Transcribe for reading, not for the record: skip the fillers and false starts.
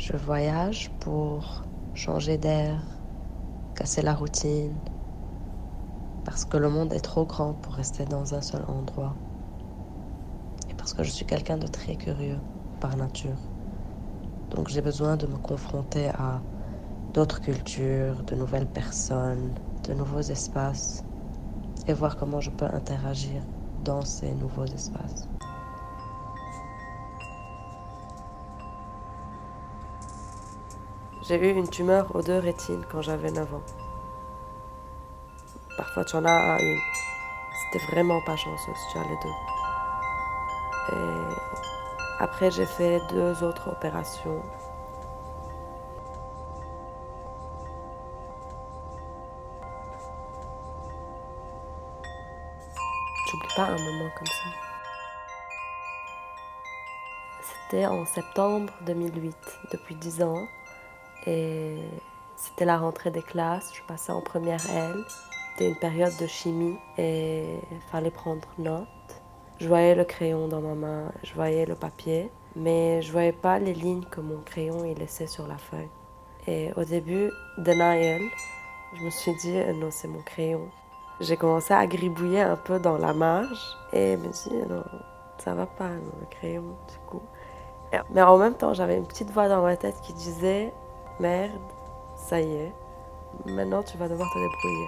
Je voyage pour changer d'air, casser la routine, parce que le monde est trop grand pour rester dans un seul endroit. Et parce que je suis quelqu'un de très curieux par nature. Donc j'ai besoin de me confronter à d'autres cultures, de nouvelles personnes, de nouveaux espaces, et voir comment je peux interagir dans ces nouveaux espaces. J'ai eu une tumeur aux 2 rétines quand j'avais 9 ans. Parfois tu en as une. C'était vraiment pas chanceux si tu as les deux. Et après j'ai fait 2 autres opérations. J'oublie pas un moment comme ça. C'était en septembre 2008, depuis 10 ans. Et c'était la rentrée des classes, je passais en première L. C'était une période de chimie et il fallait prendre note. Je voyais le crayon dans ma main, je voyais le papier, mais je voyais pas les lignes que mon crayon il laissait sur la feuille. Et au début, denial, je me suis dit non, c'est mon crayon. J'ai commencé à gribouiller un peu dans la marge et je me suis dit non, ça va pas, non, le crayon, du coup. Mais en même temps, j'avais une petite voix dans ma tête qui disait merde, ça y est, maintenant tu vas devoir te débrouiller.